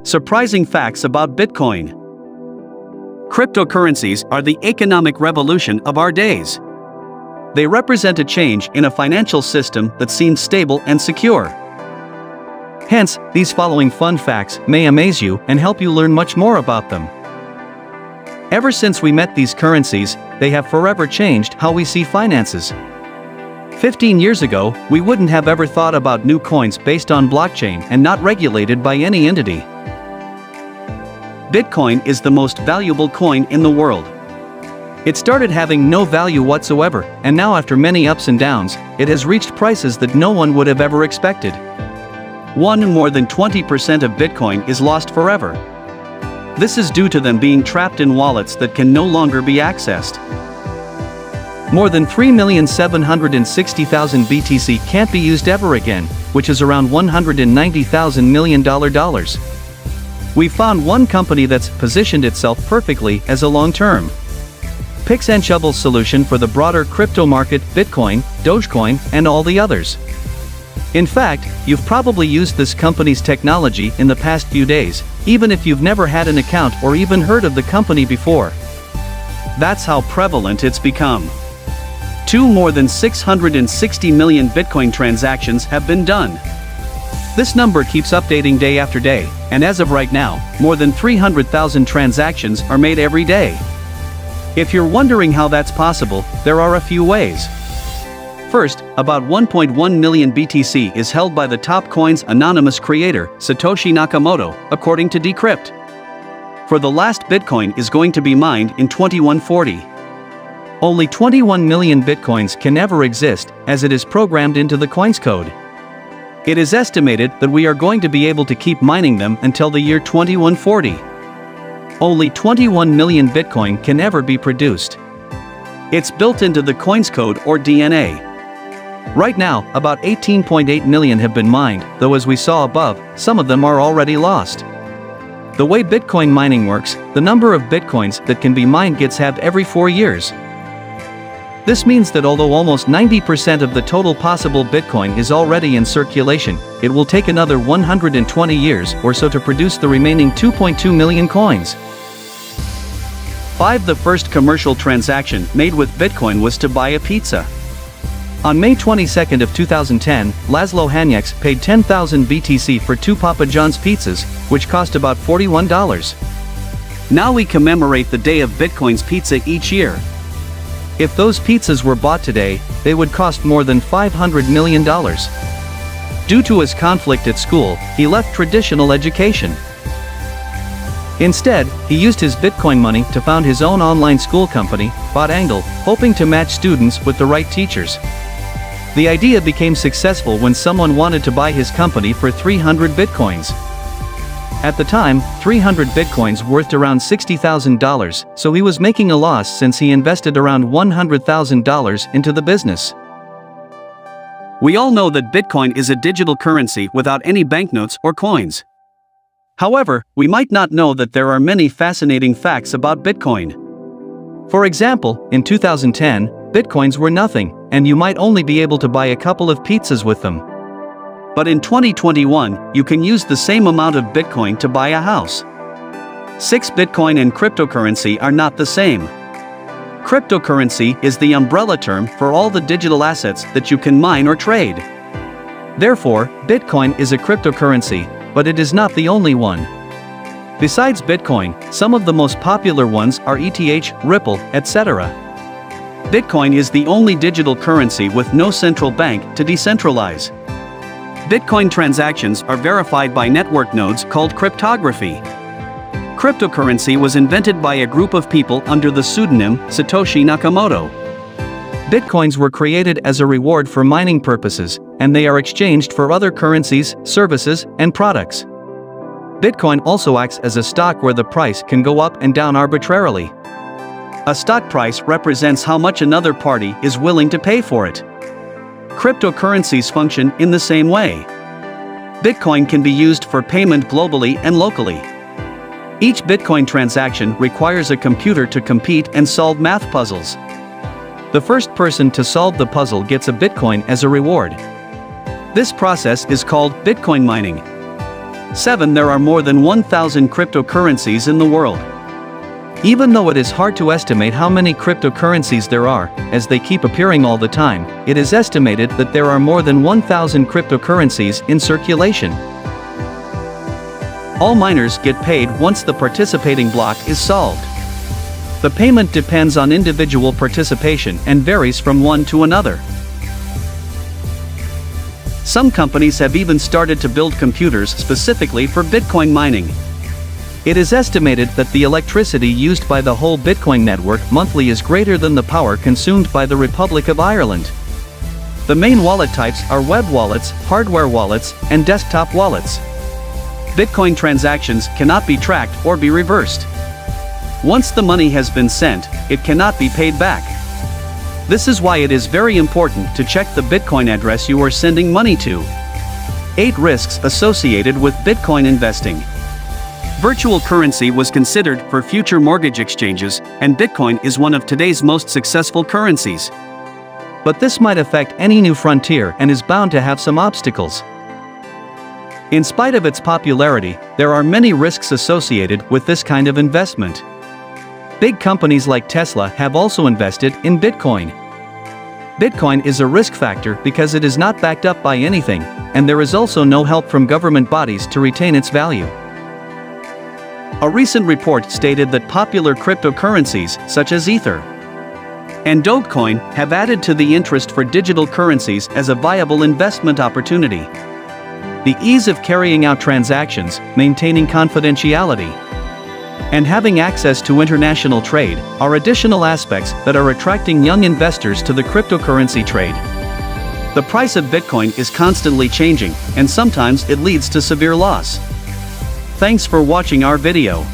Surprising facts about Bitcoin. Cryptocurrencies are the economic revolution of our days. They represent a change in a financial system that seems stable and secure. Hence, these following fun facts may amaze you and help you learn much more about them. Ever since we met these currencies, they have forever changed how we see finances. 15 years ago, we wouldn't have ever thought about new coins based on blockchain and not regulated by any entity. Bitcoin is the most valuable coin in the world. It started having no value whatsoever, and now after many ups and downs, it has reached prices that no one would have ever expected. More than 20% of Bitcoin is lost forever. This is due to them being trapped in wallets that can no longer be accessed. More than 3,760,000 BTC can't be used ever again, which is around $190,000 million. We found one company that's positioned itself perfectly as a long-term picks and shovels solution for the broader crypto market, Bitcoin, Dogecoin, and all the others. In fact, you've probably used this company's technology in the past few days, even if you've never had an account or even heard of the company before. That's how prevalent it's become. More than 660 million Bitcoin transactions have been done. This number keeps updating day after day, and as of right now, more than 300,000 transactions are made every day. If you're wondering how that's possible, there are a few ways. First, about 1.1 million BTC is held by the top coin's anonymous creator, Satoshi Nakamoto, according to Decrypt. For the last Bitcoin is going to be mined in 2140. Only 21 million Bitcoins can ever exist, as it is programmed into the coin's code. It is estimated that we are going to be able to keep mining them until the year 2140. Only 21 million Bitcoin can ever be produced. It's built into the coin's code or DNA. Right now, about 18.8 million have been mined, though as we saw above, some of them are already lost. The way Bitcoin mining works, the number of Bitcoins that can be mined gets halved every 4 years. This means that although almost 90% of the total possible Bitcoin is already in circulation, it will take another 120 years or so to produce the remaining 2.2 million coins. 5. The first commercial transaction made with Bitcoin was to buy a pizza. On May 22 of 2010, Laszlo Hanyecz paid 10,000 BTC for 2 Papa John's pizzas, which cost about $41. Now we commemorate the day of Bitcoin's pizza each year. If those pizzas were bought today, they would cost more than $500 million. Due to his conflict at school, he left traditional education. Instead, he used his Bitcoin money to found his own online school company, Botangle, hoping to match students with the right teachers. The idea became successful when someone wanted to buy his company for 300 Bitcoins. At the time, 300 Bitcoins worth around $60,000, so he was making a loss since he invested around $100,000 into the business. We all know that Bitcoin is a digital currency without any banknotes or coins. However, we might not know that there are many fascinating facts about Bitcoin. For example, in 2010, Bitcoins were nothing, and you might only be able to buy a couple of pizzas with them. But in 2021, you can use the same amount of Bitcoin to buy a house. 6. Bitcoin and cryptocurrency are not the same. Cryptocurrency is the umbrella term for all the digital assets that you can mine or trade. Therefore, Bitcoin is a cryptocurrency, but it is not the only one. Besides Bitcoin, some of the most popular ones are ETH, Ripple, etc. Bitcoin is the only digital currency with no central bank to decentralize. Bitcoin transactions are verified by network nodes called cryptography. Cryptocurrency was invented by a group of people under the pseudonym Satoshi Nakamoto. Bitcoins were created as a reward for mining purposes, and they are exchanged for other currencies, services, and products. Bitcoin also acts as a stock where the price can go up and down arbitrarily. A stock price represents how much another party is willing to pay for it. Cryptocurrencies function in the same way. Bitcoin can be used for payment globally and locally. Each Bitcoin transaction requires a computer to compete and solve math puzzles. The first person to solve the puzzle gets a Bitcoin as a reward. This process is called Bitcoin mining. 7. There are more than 1,000 cryptocurrencies in the world. Even though it is hard to estimate how many cryptocurrencies there are, as they keep appearing all the time, it is estimated that there are more than 1,000 cryptocurrencies in circulation. All miners get paid once the participating block is solved. The payment depends on individual participation and varies from one to another. Some companies have even started to build computers specifically for Bitcoin mining. It is estimated that the electricity used by the whole Bitcoin network monthly is greater than the power consumed by the Republic of Ireland. The main wallet types are web wallets, hardware wallets, and desktop wallets. Bitcoin transactions cannot be tracked or be reversed. Once the money has been sent, it cannot be paid back. This is why it is very important to check the Bitcoin address you are sending money to. 8 risks associated with Bitcoin investing. Virtual currency was considered for future mortgage exchanges, and Bitcoin is one of today's most successful currencies. But this might affect any new frontier and is bound to have some obstacles. In spite of its popularity, there are many risks associated with this kind of investment. Big companies like Tesla have also invested in Bitcoin. Bitcoin is a risk factor because it is not backed up by anything, and there is also no help from government bodies to retain its value. A recent report stated that popular cryptocurrencies, such as Ether and Dogecoin, have added to the interest for digital currencies as a viable investment opportunity. The ease of carrying out transactions, maintaining confidentiality, and having access to international trade are additional aspects that are attracting young investors to the cryptocurrency trade. The price of Bitcoin is constantly changing, and sometimes it leads to severe loss. Thanks for watching our video.